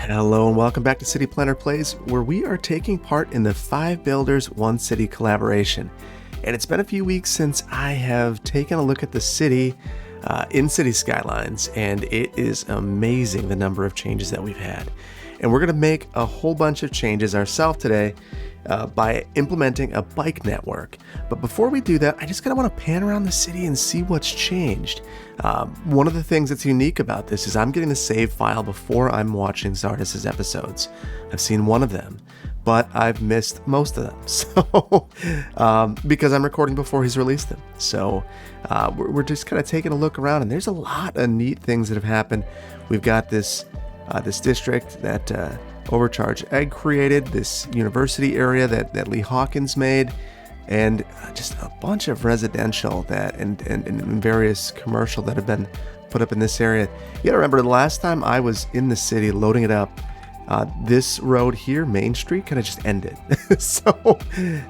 Hello and welcome back to City Planner Plays, where we are taking part in the 5 Builders 1 City collaboration. And it's been a few weeks since I have taken a look at the city in City Skylines, and it is amazing the number of changes that we've had. And we're going to make a whole bunch of changes ourselves today by implementing a bike network. But before we do that, I just kind of want to pan around the city and see what's changed. One of the things that's unique about this is I'm getting the save file before I'm watching Zardis's episodes. I've seen one of them, but I've missed most of them. So, because I'm recording before he's released them. So we're just kind of taking a look around, and there's a lot of neat things that have happened. We've got this district that Overcharge Egg created, this university area that Lee Hawkins made, and just a bunch of residential that and various commercial that have been put up in this area. You gotta remember, the last time I was in the city loading it up, this road here, Main Street, kind of just ended. So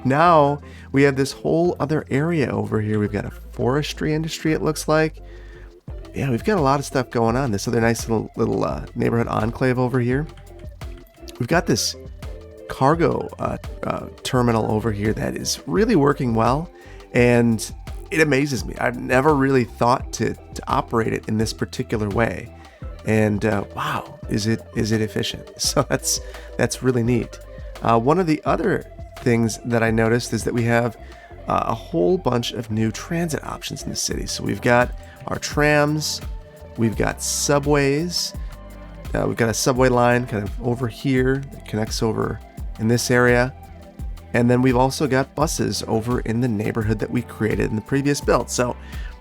now we have this whole other area over here. We've got a forestry industry, it looks like. Yeah, we've got a lot of stuff going on. This other nice little neighborhood enclave over here. We've got this cargo terminal over here that is really working well, and it amazes me. I've never really thought to operate it in this particular way, and wow, is it efficient? So that's really neat. One of the other things that I noticed is that we have a whole bunch of new transit options in the city. So we've got our trams, we've got subways, we've got a subway line kind of over here that connects over in this area, and then we've also got buses over in the neighborhood that we created in the previous build. So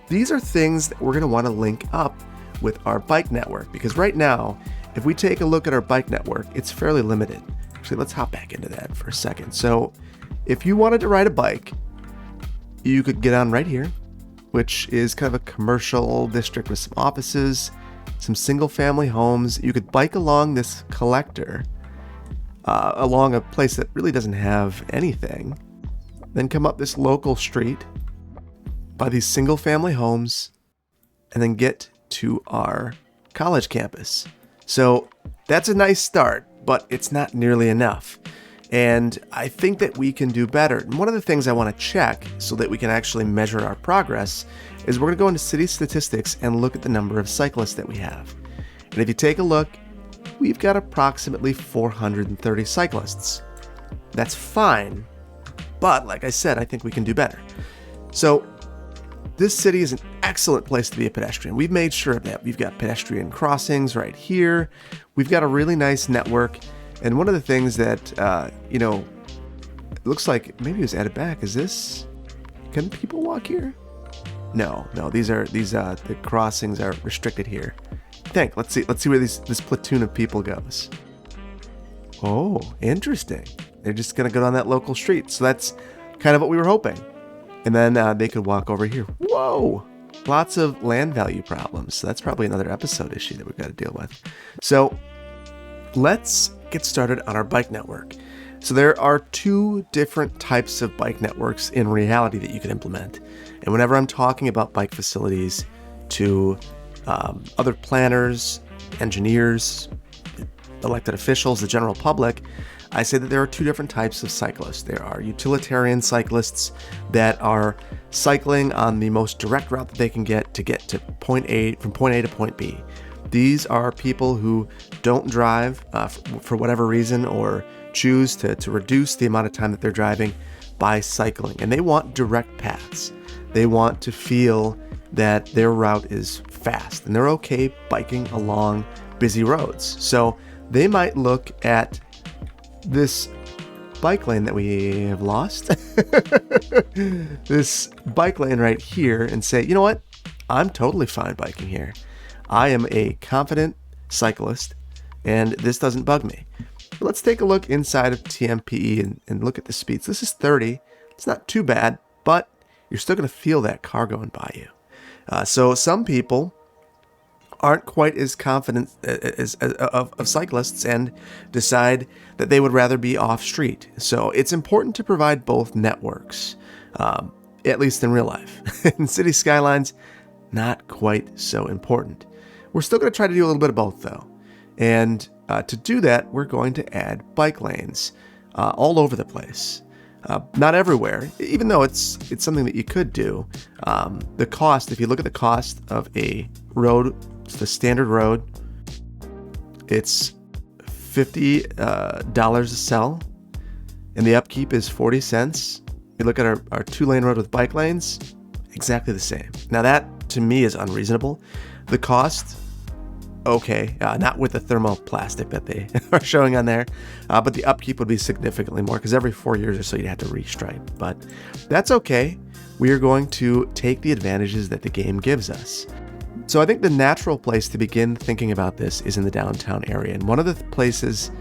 these are things that we're going to want to link up with our bike network, because right now, if we take a look at our bike network, it's fairly limited. Actually, let's hop back into that for a second. So if you wanted to ride a bike, you could get on right here, which is kind of a commercial district with some offices, some single family homes. You could bike along this collector, along a place that really doesn't have anything, then come up this local street by these single family homes, and then get to our college campus. So that's a nice start, but it's not nearly enough. And I think that we can do better. And one of the things I want to check so that we can actually measure our progress is we're going to go into city statistics and look at the number of cyclists that we have. And if you take a look, we've got approximately 430 cyclists. That's fine, but like I said, I think we can do better. So this city is an excellent place to be a pedestrian. We've made sure of that. We've got pedestrian crossings right here. We've got a really nice network. And one of the things that, it looks like maybe it was added back. Is this, can people walk here? No, the crossings are restricted here. Let's see where this platoon of people goes. Oh, interesting. They're just going to go down that local street. So that's kind of what we were hoping. And then they could walk over here. Whoa, lots of land value problems. So that's probably another episode issue that we've got to deal with. So let's get started on our bike network. So there are 2 different types of bike networks in reality that you can implement. And whenever I'm talking about bike facilities to other planners, engineers, elected officials, the general public, I say that there are 2 different types of cyclists. There are utilitarian cyclists that are cycling on the most direct route that they can get to point A, from point A to point B. These are people who don't drive for whatever reason, or choose to reduce the amount of time that they're driving by cycling. And they want direct paths. They want to feel that their route is fast, and they're okay biking along busy roads. So they might look at this bike lane that we have lost, this bike lane right here, and say, you know what? I'm totally fine biking here. I am a confident cyclist, and this doesn't bug me. But let's take a look inside of TMPE and look at the speeds. This is 30. It's not too bad, but you're still going to feel that car going by you. So some people aren't quite as confident of cyclists and decide that they would rather be off street. So it's important to provide both networks, at least in real life. In City Skylines, not quite so important. We're still going to try to do a little bit of both, though. And To do that, we're going to add bike lanes all over the place. Not everywhere, even though it's something that you could do. The cost, if you look at the cost of a road, it's the standard road, it's $50 a cell, and the upkeep is 40 cents. You look at our 2-lane road with bike lanes, exactly the same. Now that, to me, is unreasonable. The cost, okay, not with the thermoplastic that they are showing on there, but the upkeep would be significantly more because every 4 years or so you'd have to restripe. But that's okay. We are going to take the advantages that the game gives us. So I think the natural place to begin thinking about this is in the downtown area. And one of the places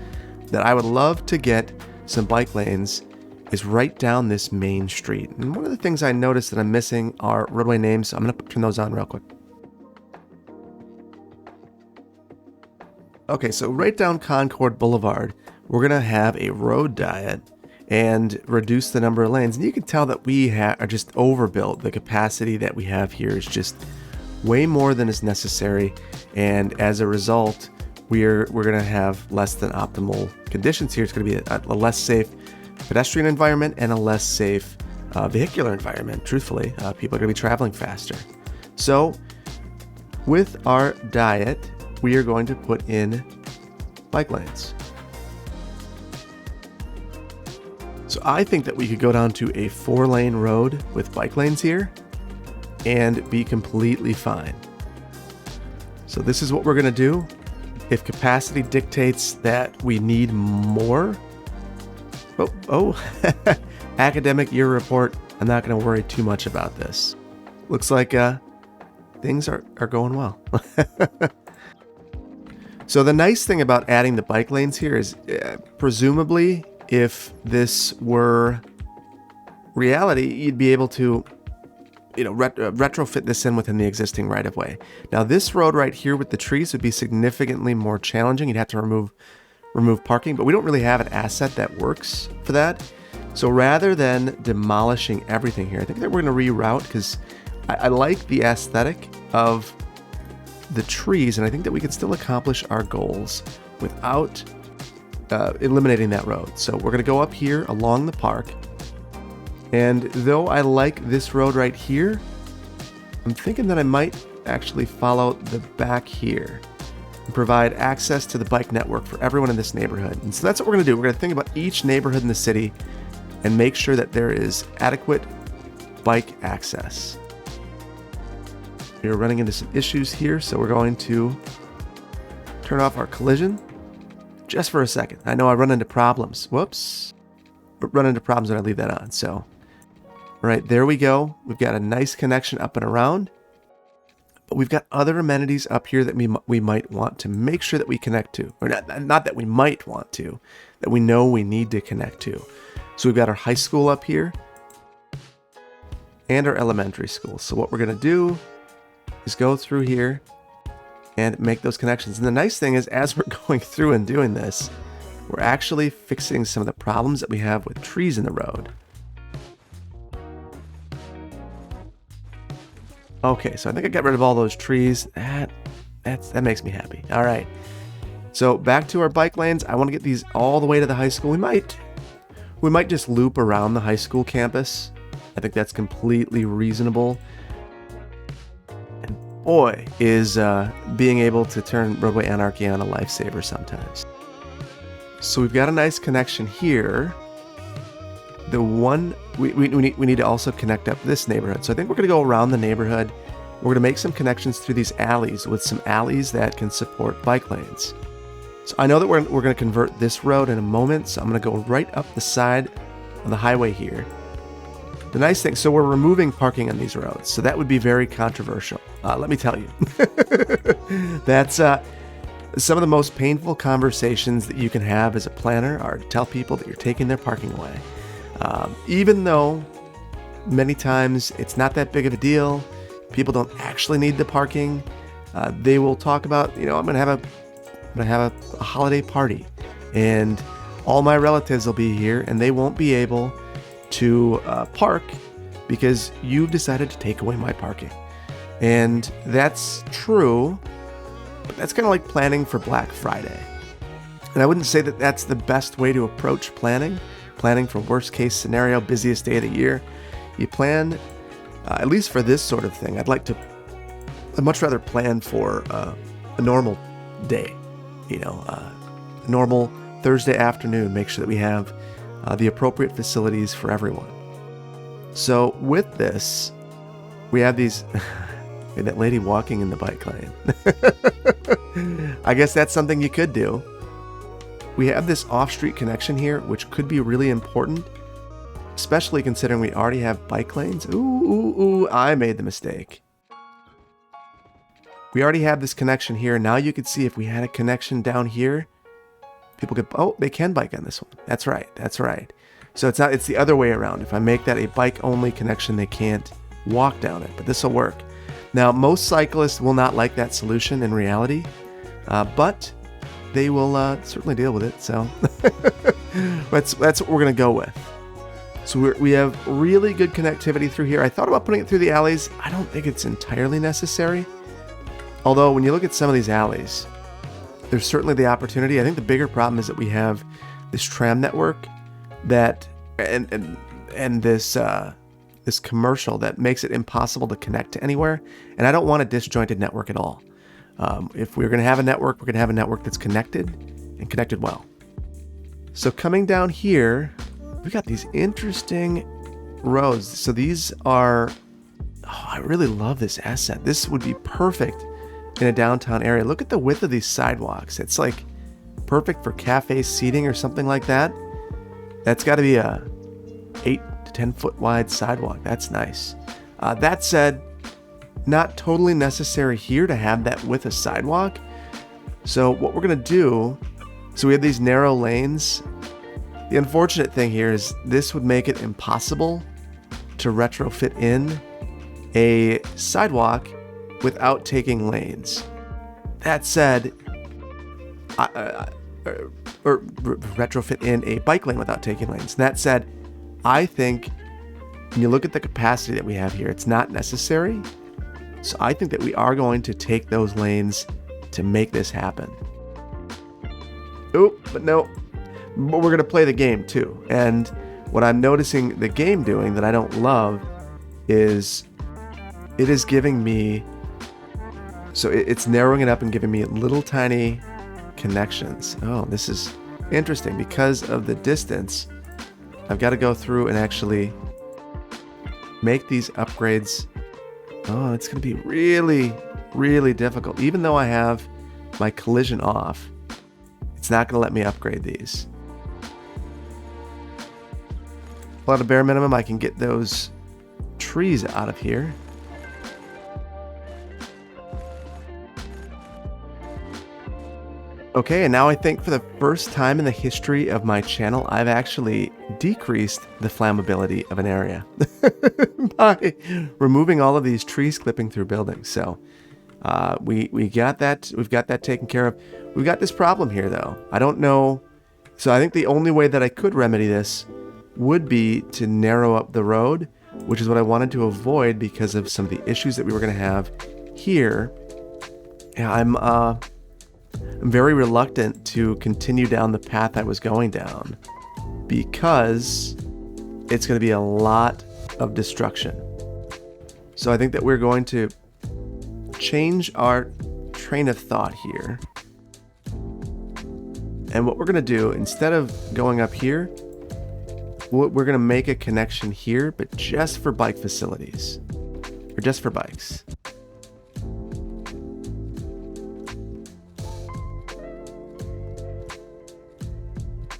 that I would love to get some bike lanes is right down this main street. And one of the things I noticed that I'm missing are roadway names. So I'm going to turn those on real quick. Okay, so right down Concord Boulevard, we're going to have a road diet and reduce the number of lanes. And you can tell that we are just overbuilt. The capacity that we have here is just way more than is necessary. And as a result, we're going to have less than optimal conditions here. It's going to be a less safe pedestrian environment and a less safe vehicular environment, truthfully. People are going to be traveling faster. So with our diet, we are going to put in bike lanes. So I think that we could go down to a 4-lane road with bike lanes here and be completely fine. So this is what we're going to do. If capacity dictates that we need more, academic year report, I'm not going to worry too much about this. Looks like things are going well. So the nice thing about adding the bike lanes here is presumably if this were reality, you'd be able to retrofit this in within the existing right-of-way. Now this road right here with the trees would be significantly more challenging. You'd have to remove parking, but we don't really have an asset that works for that. So rather than demolishing everything here, I think that we're going to reroute because I like the aesthetic of the trees, and I think that we can still accomplish our goals without eliminating that road. So we're going to go up here along the park. And though I like this road right here, I'm thinking that I might actually follow the back here and provide access to the bike network for everyone in this neighborhood. And so that's what we're going to do. We're going to think about each neighborhood in the city and make sure that there is adequate bike access. We're running into some issues here, so we're going to turn off our collision just for a second. I know I run into problems. Whoops. Run into problems when I leave that on. So, all right, there we go. We've got a nice connection up and around. But we've got other amenities up here that we might want to make sure that we connect to. Or not that we might want to, that we know we need to connect to. So we've got our high school up here and our elementary school. So what we're going to do is go through here and make those connections. And the nice thing is, as we're going through and doing this, we're actually fixing some of the problems that we have with trees in the road. Okay, so I think I got rid of all those trees. That makes me happy. All right. So back to our bike lanes. I want to get these all the way to the high school. We might just loop around the high school campus. I think that's completely reasonable. And boy, is being able to turn roadway anarchy on a lifesaver sometimes. So we've got a nice connection here. The one we need to also connect up this neighborhood. So I think we're going to go around the neighborhood. We're going to make some connections through these alleys with some alleys that can support bike lanes. So I know that we're going to convert this road in a moment. So I'm going to go right up the side of the highway here. The nice thing, so we're removing parking on these roads. So that would be very controversial. Let me tell you. That's some of the most painful conversations that you can have as a planner are to tell people that you're taking their parking away. Even though many times it's not that big of a deal, people don't actually need the parking. They will talk about, I'm going to have a holiday party, and all my relatives will be here, and they won't be able to park because you've decided to take away my parking. And that's true, but that's kind of like planning for Black Friday. And I wouldn't say that that's the best way to approach planning for worst case scenario, busiest day of the year. You plan, at least for this sort of thing, I'd much rather plan for a normal day, normal Thursday afternoon, make sure that we have the appropriate facilities for everyone. So with this, we have these, that lady walking in the bike lane. I guess that's something you could do. We have this off-street connection here, which could be really important, especially considering we already have bike lanes. Ooh, I made the mistake. We already have this connection here. Now you could see if we had a connection down here, people could, they can bike on this one. That's right. So it's the other way around. If I make that a bike-only connection, they can't walk down it, but this will work. Now, most cyclists will not like that solution in reality, but they will certainly deal with it. So that's what we're going to go with. So we have really good connectivity through here. I thought about putting it through the alleys. I don't think it's entirely necessary. Although when you look at some of these alleys, there's certainly the opportunity. I think the bigger problem is that we have this tram network that and this commercial that makes it impossible to connect to anywhere. And I don't want a disjointed network at all. If we're going to have a network, we're going to have a network that's connected and connected well. So coming down here, we got these interesting roads. So these are, I really love this asset. This would be perfect in a downtown area. Look at the width of these sidewalks. It's like perfect for cafe seating or something like that. That's got to be a 8 to 10 foot wide sidewalk. That's nice. That said, not totally necessary here to have that width of sidewalk. So what we're going to do, so we have these narrow lanes. The unfortunate thing here is this would make it impossible to retrofit in a sidewalk without taking lanes. That said, or retrofit in a bike lane without taking lanes. That said, I think when you look at the capacity that we have here, it's not necessary. So I think that we are going to take those lanes to make this happen. Oh, but no, but we're going to play the game too. And what I'm noticing the game doing that I don't love is it is giving me, so it's narrowing it up and giving me little tiny connections. Oh, this is interesting. Because of the distance, I've got to go through and actually make these upgrades. Oh, it's going to be really, really difficult. Even though I have my collision off, it's not going to let me upgrade these. Well, at a bare minimum, I can get those trees out of here. Okay, and now I think for the first time in the history of my channel, I've actually decreased the flammability of an area by removing all of these trees clipping through buildings. So we got that. We've got that taken care of. We've got this problem here, though. I don't know. So I think the only way that I could remedy this would be to narrow up the road, which is what I wanted to avoid because of some of the issues that we were going to have here. Yeah, I'm very reluctant to continue down the path I was going down because it's going to be a lot of destruction. So I think that we're going to change our train of thought here. And what we're going to do, instead of going up here, we're going to make a connection here, but just for bike facilities, or just for bikes.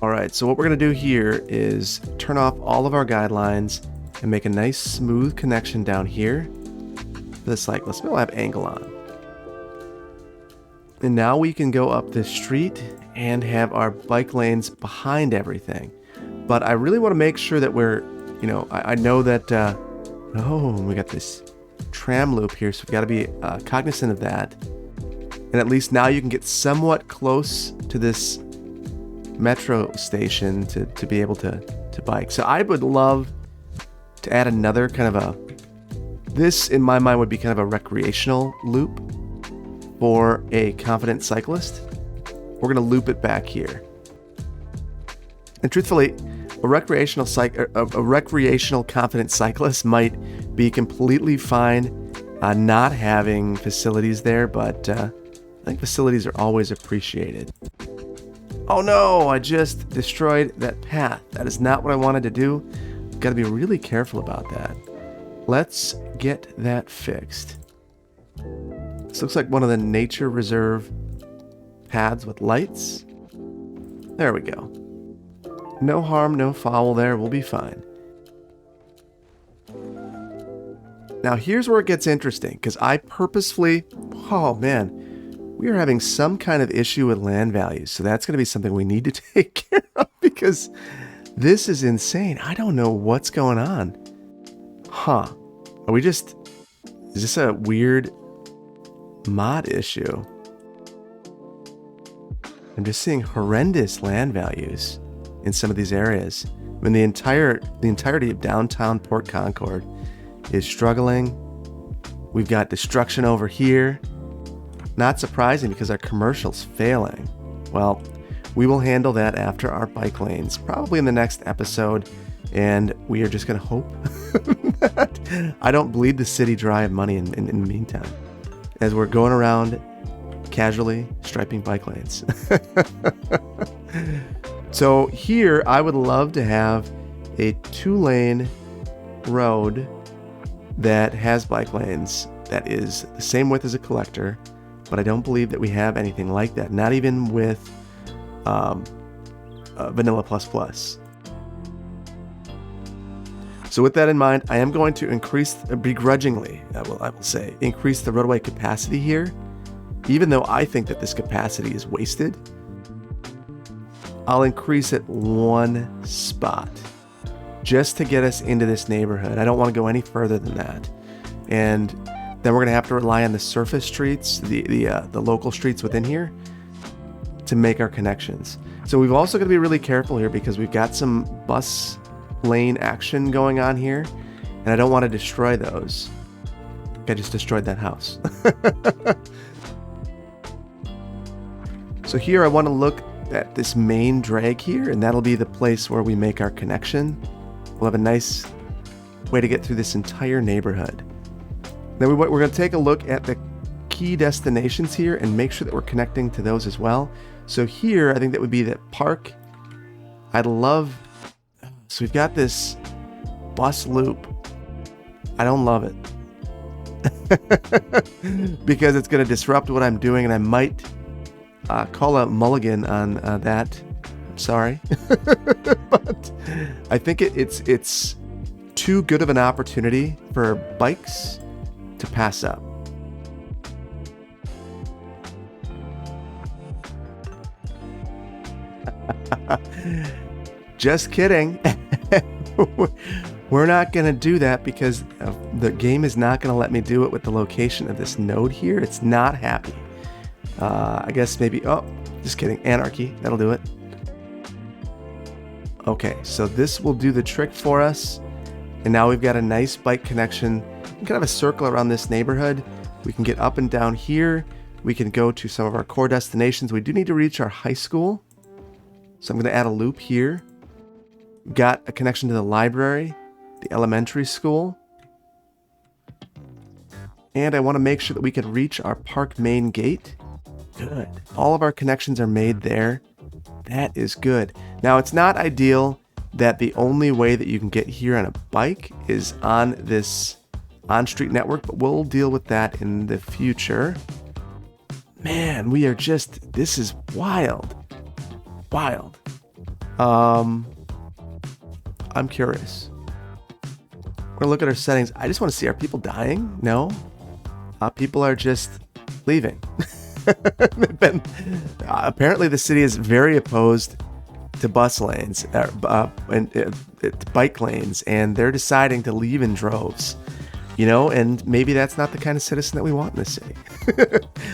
All right, so what we're going to do here is turn off all of our guidelines and make a nice smooth connection down here for the cyclist. We'll have angle on. And now we can go up this street and have our bike lanes behind everything. But I really want to make sure that we're, I know that, we got this tram loop here, so we've got to be cognizant of that. And at least now you can get somewhat close to this metro station to be able to bike. So I would love to add another kind of this in my mind would be kind of a recreational loop for a confident cyclist. we're going to loop it back here. And truthfully, a recreational confident cyclist might be completely fine not having facilities there, but I think facilities are always appreciated. Oh no, I just destroyed that path. That is not what I wanted to do. Got to be really careful about that. Let's get that fixed. This looks like one of the nature reserve paths with lights. There we go. No harm, no foul there. We'll be fine. Now here's where it gets interesting, because I purposefully, oh man, we are having some kind of issue with land values. So that's going to be something we need to take care of, because this is insane. I don't know what's going on. Huh. Is this a weird mod issue? I'm just seeing horrendous land values in some of these areas. I mean, the entirety of downtown Port Concord is struggling. We've got destruction over here. Not surprising, because our commercial's failing. Well, we will handle that after our bike lanes, probably in the next episode, and we are just going to hope that I don't bleed the city dry of money in the meantime, as we're going around casually striping bike lanes. So here, I would love to have a 2-lane road that has bike lanes that is the same width as a collector, but I don't believe that we have anything like that, not even with Vanilla++. So with that in mind, I am going to begrudgingly, I will say, increase the roadway capacity here, even though I think that this capacity is wasted. I'll increase it 1 spot just to get us into this neighborhood. I don't want to go any further than that. And then we're going to have to rely on the surface streets, the local streets within here, to make our connections. So we've also got to be really careful here, because we've got some bus lane action going on here, and I don't want to destroy those. I just destroyed that house. So here I want to look at this main drag here, and that'll be the place where we make our connection. We'll have a nice way to get through this entire neighborhood. Then we're going to take a look at the key destinations here and make sure that we're connecting to those as well. So here, I think that would be that park. So we've got this bus loop. I don't love it. Because it's going to disrupt what I'm doing, and I might call out mulligan on that. I'm sorry. But I think it's too good of an opportunity for bikes to pass up. Just kidding. We're not going to do that, because the game is not going to let me do it with the location of this node here. It's not happy. I guess maybe, oh, just kidding. Anarchy, that'll do it. Okay, so this will do the trick for us. And now we've got a nice bike connection. We can have a circle around this neighborhood. We can get up and down here. We can go to some of our core destinations. We do need to reach our high school. So I'm going to add a loop here. Got a connection to the library, the elementary school. And I want to make sure that we can reach our park main gate. Good. All of our connections are made there. That is good. Now, it's not ideal that the only way that you can get here on a bike is on this on-street network, but we'll deal with that in the future. Man, this is wild. Wild. I'm curious. We're gonna look at our settings. I just want to see, are people dying? No. People are just leaving. Apparently the city is very opposed to bus lanes and bike lanes, and they're deciding to leave in droves. And maybe that's not the kind of citizen that we want in the city.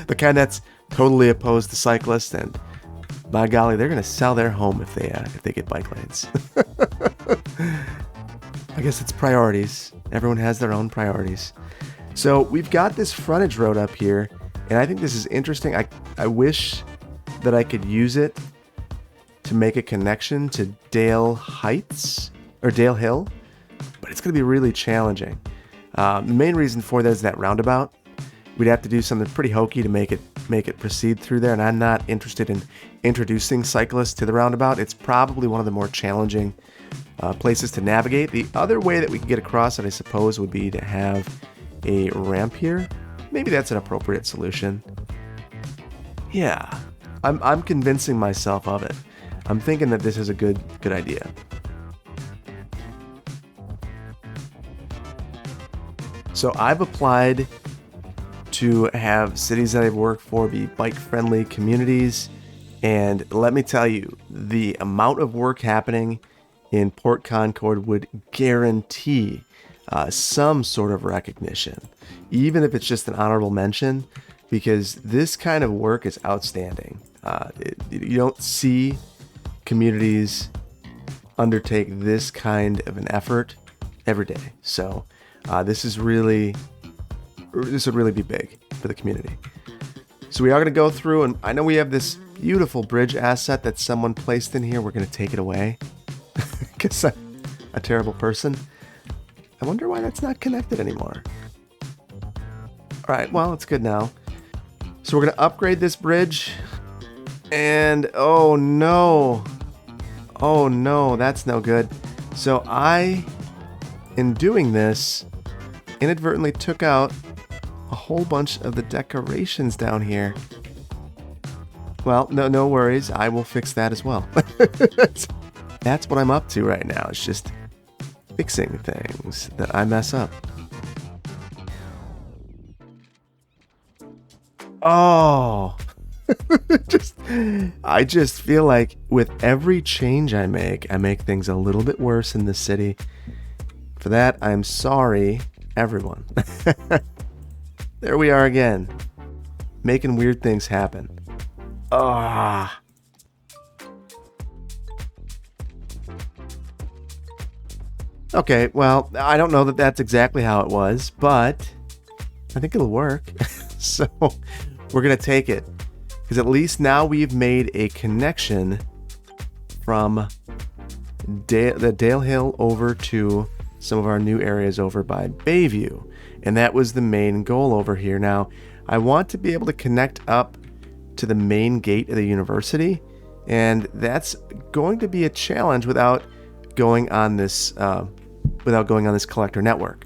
The kind that's totally opposed to cyclists, and by golly, they're going to sell their home if they get bike lanes. I guess it's priorities. Everyone has their own priorities. So we've got this frontage road up here, and I think this is interesting. I wish that I could use it to make a connection to Dale Heights or Dale Hill, but it's going to be really challenging. The main reason for that is that roundabout. We'd have to do something pretty hokey to make it proceed through there, and I'm not interested in introducing cyclists to the roundabout. It's probably one of the more challenging places to navigate. The other way that we could get across it, I suppose, would be to have a ramp here. Maybe that's an appropriate solution. Yeah, I'm convincing myself of it. I'm thinking that this is a good idea. So I've applied to have cities that I've worked for be bike-friendly communities, and let me tell you, the amount of work happening in Port Concord would guarantee some sort of recognition, even if it's just an honorable mention, because this kind of work is outstanding. You don't see communities undertake this kind of an effort every day. So this would really be big for the community. So we are going to go through, and I know we have this beautiful bridge asset that someone placed in here. We're going to take it away because I'm a terrible person. I wonder why that's not connected anymore. All right, well, it's good now. So we're going to upgrade this bridge. And oh no, that's no good. So I, in doing this, inadvertently took out a whole bunch of the decorations down here. Well, no worries. I will fix that as well. That's what I'm up to right now. It's just fixing things that I mess up. Oh, I just feel like with every change I make things a little bit worse in this city. For that, I'm sorry, everyone. There we are again, making weird things happen. Ah. Okay, well, I don't know that that's exactly how it was, but I think it'll work. So we're going to take it, because at least now we've made a connection from the Dale Hill over to some of our new areas over by Bayview. And that was the main goal over here. Now, I want to be able to connect up to the main gate of the university, and that's going to be a challenge without going on this collector network.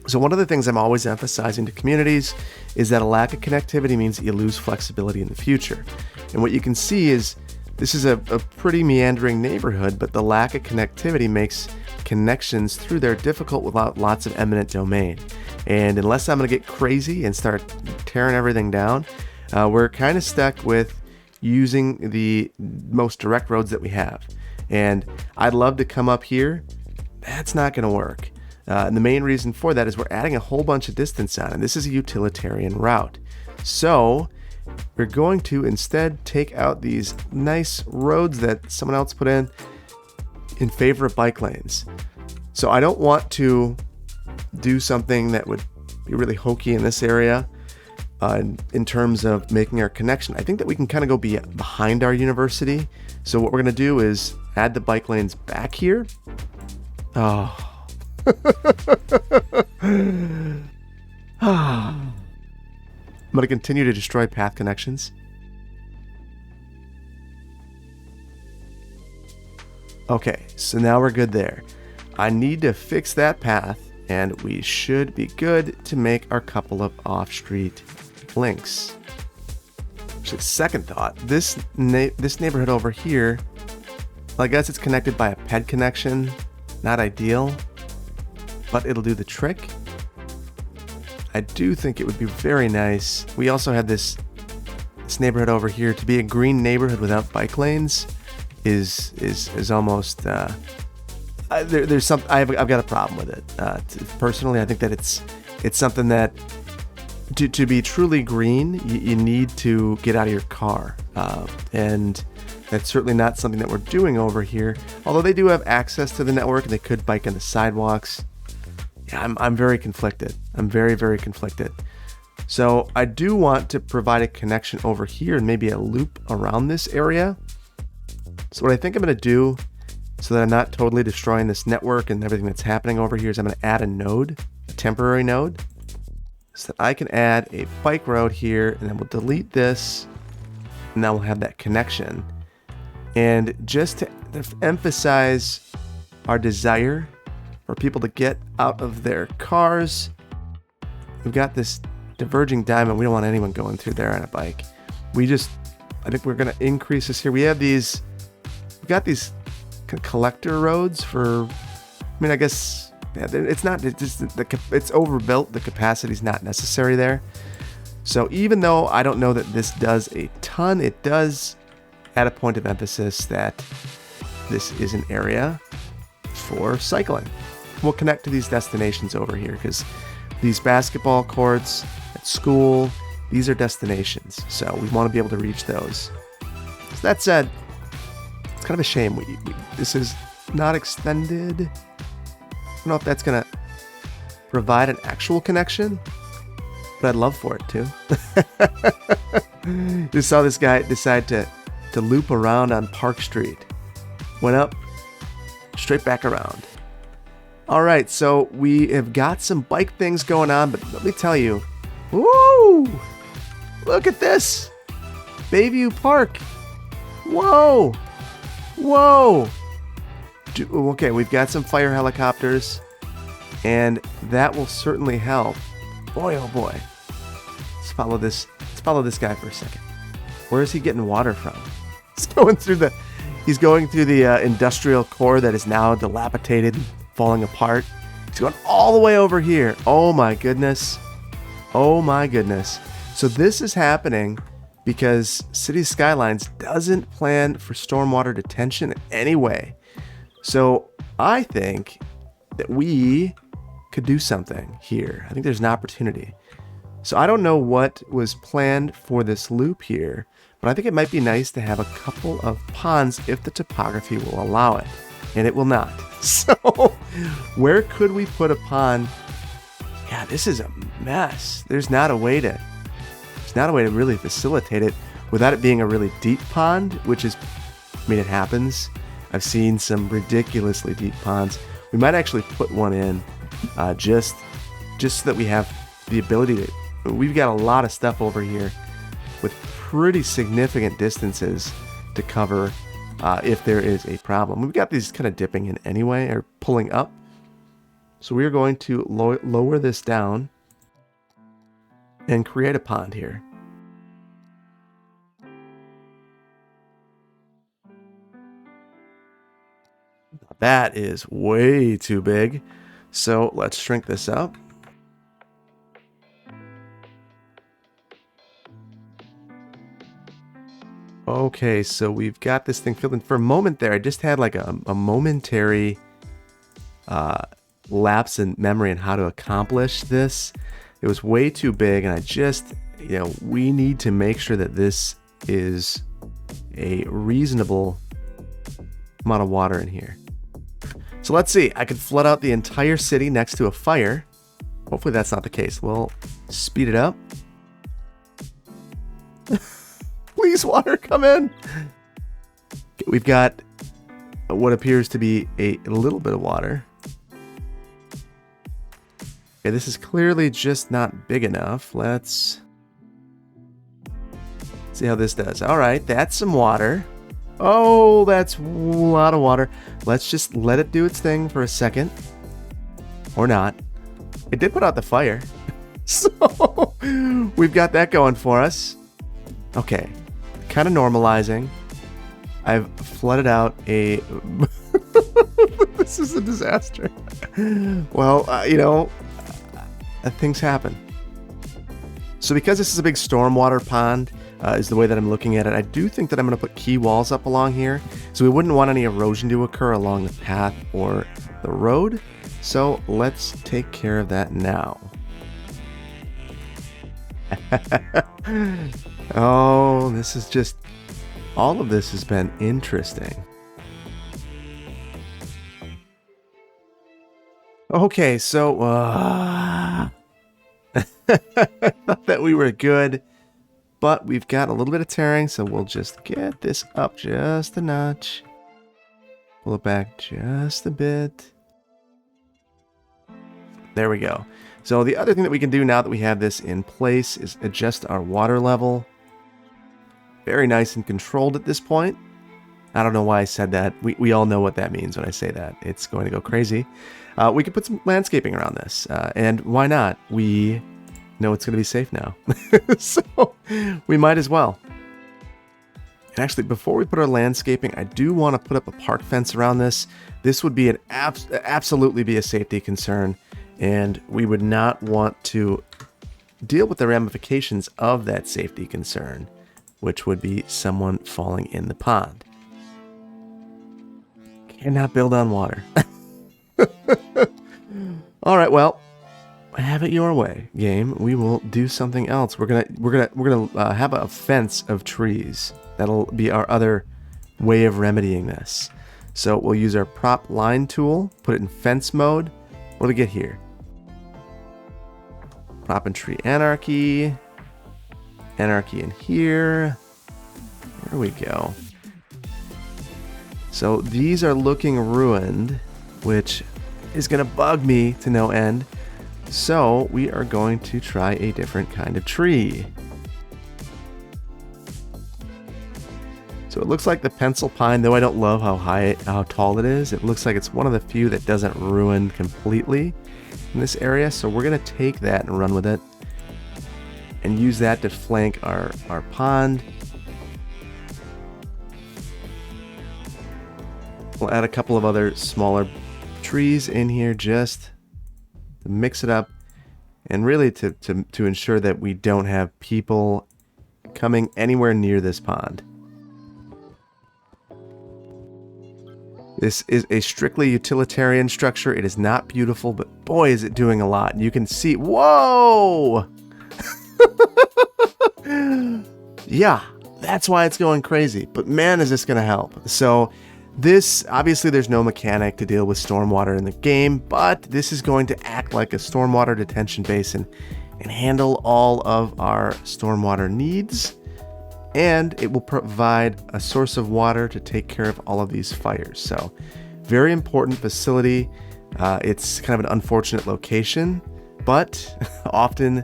So one of the things I'm always emphasizing to communities is that a lack of connectivity means that you lose flexibility in the future. And what you can see is this is a pretty meandering neighborhood, but the lack of connectivity makes connections through there difficult without lots of eminent domain. And unless I'm going to get crazy and start tearing everything down, we're kind of stuck with using the most direct roads that we have. And I'd love to come up here. That's not going to work. And the main reason for that is we're adding a whole bunch of distance on, and this is a utilitarian route. So we're going to instead take out these nice roads that someone else put in favor of bike lanes. So I don't want to do something that would be really hokey in this area in terms of making our connection. I think that we can kind of go behind our university. So what we're going to do is add the bike lanes back here. Oh. I'm going to continue to destroy path connections. Okay, so now we're good there. I need to fix that path, and we should be good to make our couple of off-street links. Actually, second thought, this neighborhood over here, well, I guess it's connected by a ped connection. Not ideal, but it'll do the trick. I do think it would be very nice. We also had this neighborhood over here. To be a green neighborhood without bike lanes is almost there's some I've got a problem with it. Personally, I think that it's something that to be truly green, you need to get out of your car, and that's certainly not something that we're doing over here. Although they do have access to the network and they could bike on the sidewalks. Yeah, I'm very conflicted. I'm very, very conflicted. So I do want to provide a connection over here and maybe a loop around this area. So what I think I'm going to do, so that I'm not totally destroying this network and everything that's happening over here, is I'm going to add a node, a temporary node, so that I can add a bike road here, and then we'll delete this, and now we'll have that connection. And just to emphasize our desire for people to get out of their cars, we've got this diverging diamond. We don't want anyone going through there on a bike. I think we're going to increase this here. We've got these collector roads for, I guess, yeah, it's overbuilt. The capacity is not necessary there. So even though I don't know that this does a ton, it does add a point of emphasis that this is an area for cycling. We'll connect to these destinations over here because these basketball courts at school, these are destinations. So we want to be able to reach those. So that said, it's kind of a shame. This is not extended. I don't know if that's going to provide an actual connection, but I'd love for it too. Just saw this guy decide to loop around on Park Street. Went up, straight back around. All right, so we have got some bike things going on, but let me tell you, woo! Look at this, Bayview Park. Whoa, whoa. Okay, we've got some fire helicopters, and that will certainly help. Boy, oh boy. Let's follow this guy for a second. Where is he getting water from? He's going through the industrial core that is now dilapidated, falling apart. He's going all the way over here. Oh my goodness. Oh my goodness. So this is happening because City Skylines doesn't plan for stormwater detention in any way. So I think that we could do something here. I think there's an opportunity. So I don't know what was planned for this loop here, but I think it might be nice to have a couple of ponds if the topography will allow it, and it will not. So where could we put a pond? Yeah, this is a mess. There's not a way to really facilitate it without it being a really deep pond, which is, it happens. I've seen some ridiculously deep ponds. We might actually put one in just so that we have the ability to. We've got a lot of stuff over here with pretty significant distances to cover if there is a problem. We've got these kind of dipping in anyway, or pulling up. So we're going to lower this down and create a pond here. That is way too big. So let's shrink this up. Okay, so we've got this thing filled in. For a moment there, I just had like a momentary lapse in memory on how to accomplish this. It was way too big, and I just, we need to make sure that this is a reasonable amount of water in here. So let's see. I could flood out the entire city next to a fire. Hopefully that's not the case. We'll speed it up. Please, water, come in. We've got what appears to be a little bit of water. Okay, this is clearly just not big enough. Let's see how this does. All right, that's some water. Oh, that's a lot of water. Let's just let it do its thing for a second. Or not. It did put out the fire. So we've got that going for us. Okay. Kind of normalizing. I've flooded out a... This is a disaster. Well, things happen. So because this is a big stormwater pond, is the way that I'm looking at it, I do think that I'm going to put key walls up along here. So we wouldn't want any erosion to occur along the path or the road. So let's take care of that now. Oh, this is just... all of this has been interesting. Okay, so... I thought that we were good, but we've got a little bit of tearing, so we'll just get this up just a notch. Pull it back just a bit. There we go. So the other thing that we can do now that we have this in place is adjust our water level. Very nice and controlled at this point. I don't know why I said that. We all know what that means when I say that. It's going to go crazy. We could put some landscaping around this. And why not? We know it's going to be safe now. So we might as well. And actually, before we put our landscaping, I do want to put up a park fence around this. This would be absolutely be a safety concern. And we would not want to deal with the ramifications of that safety concern, which would be someone falling in the pond. Cannot build on water. All right, well, have it your way, game. We will do something else. We're gonna have a fence of trees. That'll be our other way of remedying this. So we'll use our prop line tool, put it in fence mode. What do we get here? Prop and tree anarchy. Anarchy in here. There we go. So these are looking ruined, which is going to bug me to no end. So we are going to try a different kind of tree. So it looks like the pencil pine, though I don't love how tall it is. It looks like it's one of the few that doesn't ruin completely in this area. So we're going to take that and run with it and use that to flank our pond. We'll add a couple of other smaller trees in here just to mix it up and really to ensure that we don't have people coming anywhere near this pond. This is a strictly utilitarian structure. It is not beautiful, but boy, is it doing a lot. You can see, whoa! Yeah, that's why it's going crazy. But man, is this going to help. So this, obviously there's no mechanic to deal with stormwater in the game, but this is going to act like a stormwater detention basin and handle all of our stormwater needs. And it will provide a source of water to take care of all of these fires. So very important facility. It's kind of an unfortunate location, but often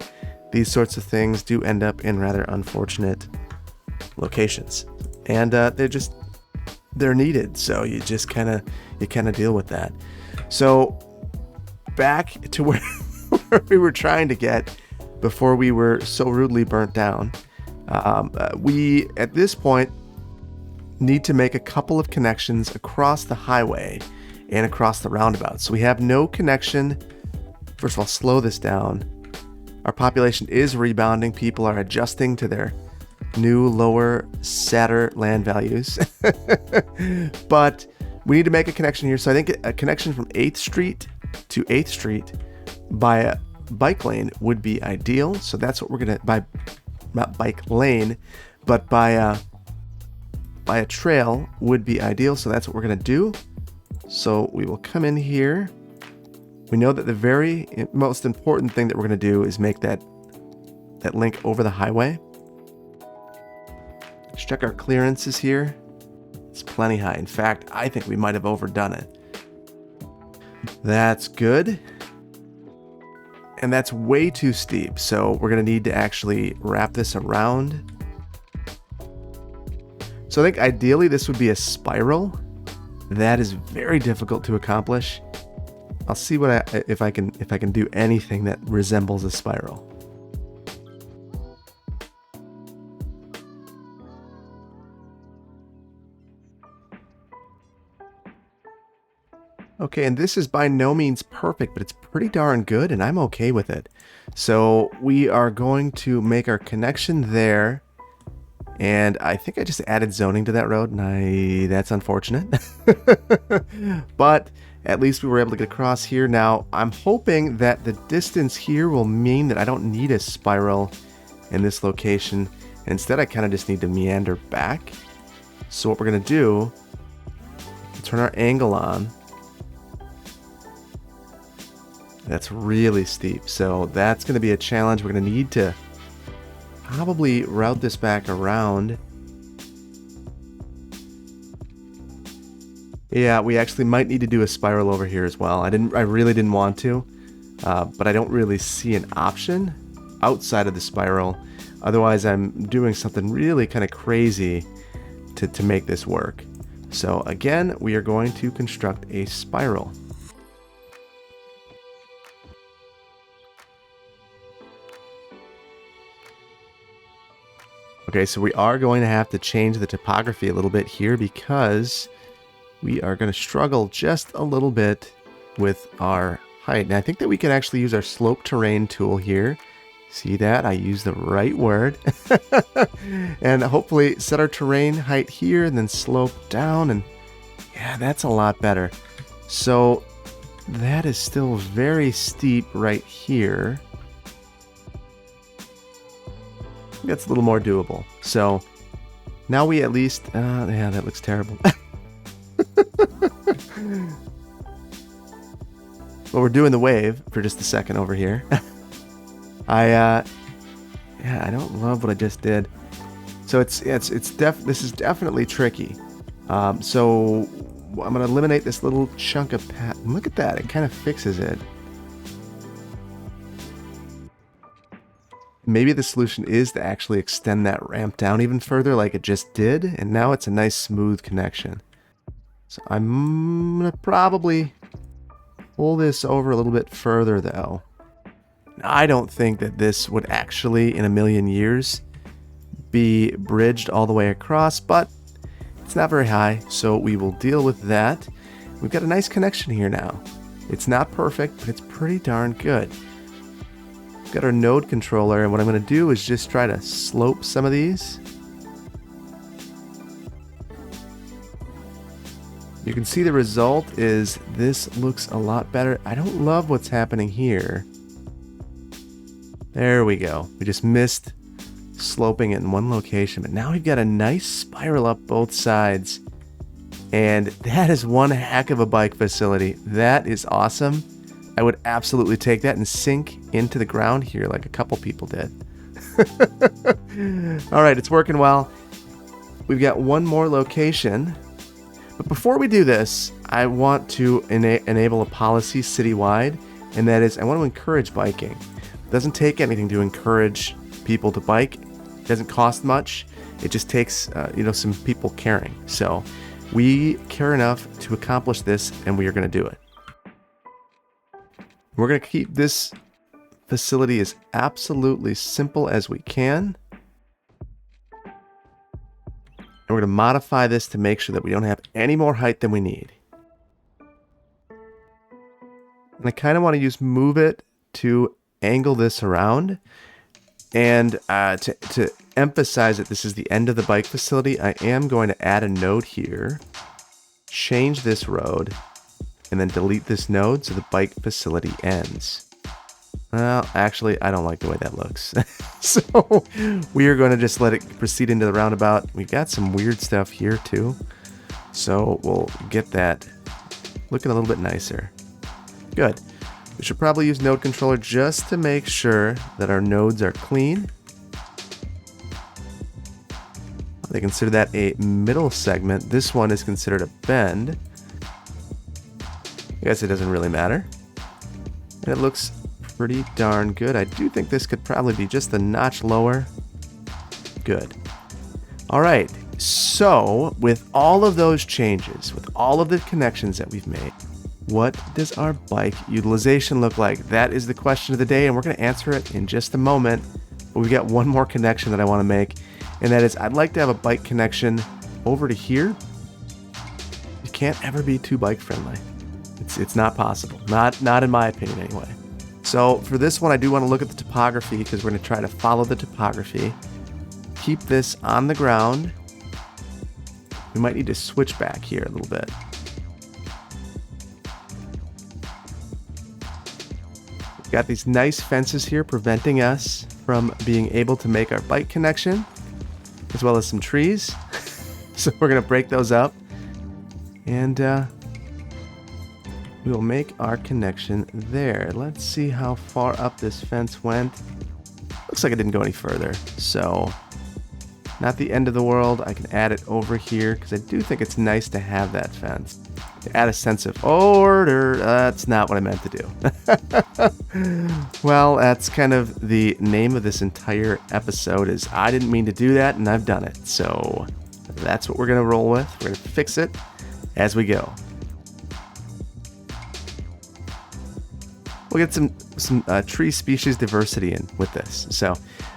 these sorts of things do end up in rather unfortunate locations. And they're needed. So you just kind of deal with that. So back to where we were trying to get before we were so rudely burnt down. We, at this point, need to make a couple of connections across the highway and across the roundabout. So we have no connection. First of all, slow this down. Our population is rebounding. People are adjusting to their new, lower, sadder land values. But we need to make a connection here. So I think a connection from 8th Street to 8th Street by a bike lane would be ideal. So that's what we're going to... not bike lane, but by a trail would be ideal. So that's what we're going to do. So we will come in here. We know that the very most important thing that we're going to do is make that link over the highway. Let's check our clearances here. It's plenty high. In fact, I think we might have overdone it. That's good. And that's way too steep, so we're going to need to actually wrap this around. So I think ideally this would be a spiral. That is very difficult to accomplish. I'll see if I can do anything that resembles a spiral. Okay, and this is by no means perfect, but it's pretty darn good, and I'm okay with it. So we are going to make our connection there, and I think I just added zoning to that road, and that's unfortunate. But at least we were able to get across here. Now, I'm hoping that the distance here will mean that I don't need a spiral in this location. Instead, I kind of just need to meander back. So what we're going to do, turn our angle on. That's really steep. So that's going to be a challenge. We're going to need to probably route this back around. Yeah, we actually might need to do a spiral over here as well. I really didn't want to, but I don't really see an option outside of the spiral. Otherwise, I'm doing something really kind of crazy to make this work. So again, we are going to construct a spiral. Okay, so we are going to have to change the topography a little bit here because we are going to struggle just a little bit with our height. And I think that we can actually use our slope terrain tool here. See that? I used the right word. And hopefully set our terrain height here and then slope down. And yeah, that's a lot better. So that is still very steep right here. That's a little more doable. So now we at least, yeah, that looks terrible. Well, we're doing the wave for just a second over here. Yeah, I don't love what I just did. So this is definitely tricky. So I'm gonna eliminate this little chunk of look at that, it kind of fixes it. Maybe the solution is to actually extend that ramp down even further like it just did, and now it's a nice smooth connection. So I'm gonna probably pull this over a little bit further though. I don't think that this would actually, in a million years, be bridged all the way across, but it's not very high, so we will deal with that. We've got a nice connection here now. It's not perfect, but it's pretty darn good. Got our node controller, and what I'm going to do is just try to slope some of these. You can see the result is this looks a lot better. I don't love what's happening here. There we go. We just missed sloping it in one location, but now we've got a nice spiral up both sides. And that is one heck of a bike facility. That is awesome. I would absolutely take that and sink into the ground here like a couple people did. All right, it's working well. We've got one more location. But before we do this, I want to enable a policy citywide, and that is I want to encourage biking. It doesn't take anything to encourage people to bike. It doesn't cost much. It just takes some people caring. So we care enough to accomplish this, and we are going to do it. We're going to keep this facility as absolutely simple as we can. And we're going to modify this to make sure that we don't have any more height than we need. And I kind of want to use move it to angle this around. And to emphasize that this is the end of the bike facility, I am going to add a node here, change this road, and then delete this node so the bike facility ends. Well, actually, I don't like the way that looks. So we are going to just let it proceed into the roundabout. We've got some weird stuff here too. So we'll get that looking a little bit nicer. Good. We should probably use node controller just to make sure that our nodes are clean. They consider that a middle segment. This one is considered a bend. I guess it doesn't really matter. And it looks pretty darn good. I do think this could probably be just a notch lower. Good. All right. So with all of those changes, with all of the connections that we've made, what does our bike utilization look like? That is the question of the day, and we're going to answer it in just a moment. But we've got one more connection that I want to make, and that is I'd like to have a bike connection over to here. You can't ever be too bike friendly. It's not possible. Not in my opinion anyway. So for this one, I do want to look at the topography because we're going to try to follow the topography. Keep this on the ground. We might need to switch back here a little bit. We've got these nice fences here preventing us from being able to make our bike connection, as well as some trees. So we're going to break those up. And we will make our connection there. Let's see how far up this fence went. Looks like it didn't go any further, so not the end of the world. I can add it over here because I do think it's nice to have that fence to add a sense of order. That's not what I meant to do. Well, that's kind of the name of this entire episode, is I didn't mean to do that and I've done it. So that's what we're going to roll with. We're going to fix it as we go. We'll get some tree species diversity in with this. So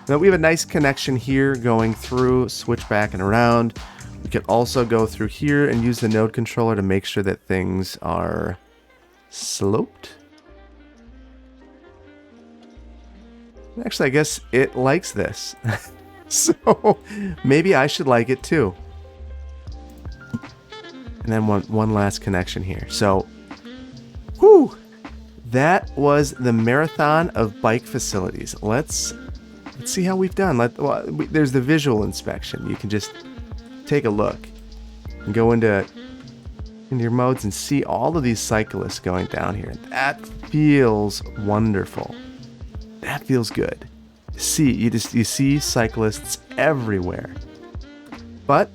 now we have a nice connection here going through, switch back and around. We can also go through here and use the node controller to make sure that things are sloped. Actually, I guess it likes this. So maybe I should like it too. And then one last connection here. So, whew, that was the marathon of bike facilities. Let's see how we've done. There's the visual inspection. You can just take a look and go into your modes and see all of these cyclists going down here. That feels wonderful. That feels good. You see cyclists everywhere. But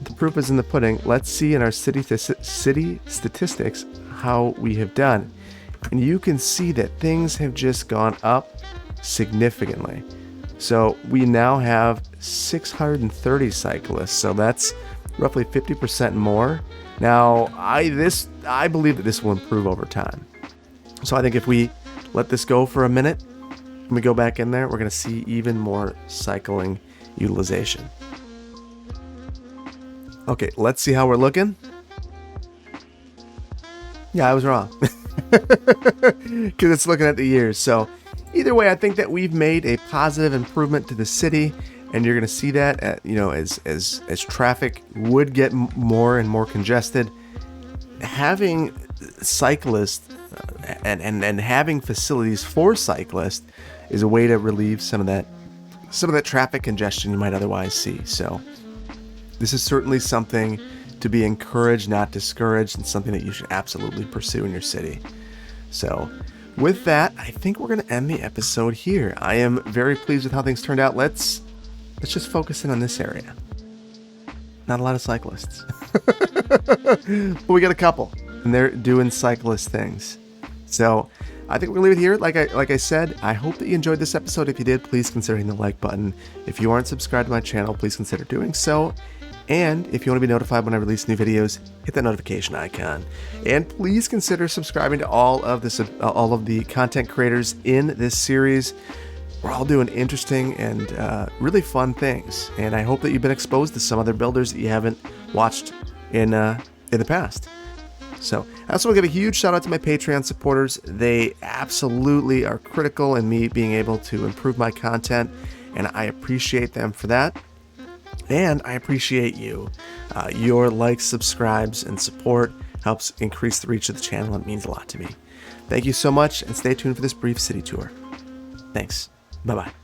the proof is in the pudding. Let's see in our city statistics how we have done. And you can see that things have just gone up significantly. So we now have 630 cyclists. So that's roughly 50% more. Now, I believe that this will improve over time. So I think if we let this go for a minute, when we go back in there, we're going to see even more cycling utilization. Okay, let's see how we're looking. Yeah, I was wrong. Because it's looking at the years. So either way, I think that we've made a positive improvement to the city, and you're going to see that as traffic would get more and more congested. Having cyclists and having facilities for cyclists is a way to relieve some of that traffic congestion you might otherwise see. So this is certainly something to be encouraged, not discouraged, and something that you should absolutely pursue in your city. So with that, I think we're going to end the episode here. I am very pleased with how things turned out. Let's just focus in on this area. Not a lot of cyclists. But we got a couple, and they're doing cyclist things. So I think we're going to leave it here. Like I said, I hope that you enjoyed this episode. If you did, please consider hitting the like button. If you aren't subscribed to my channel, please consider doing so. And if you want to be notified when I release new videos, hit that notification icon. And please consider subscribing to all of the content creators in this series. We're all doing interesting and really fun things. And I hope that you've been exposed to some other builders that you haven't watched in the past. So I also want to give a huge shout out to my Patreon supporters. They absolutely are critical in me being able to improve my content, and I appreciate them for that. And I appreciate you. Your likes, subscribes, and support helps increase the reach of the channel. It means a lot to me. Thank you so much, and stay tuned for this brief city tour. Thanks. Bye-bye.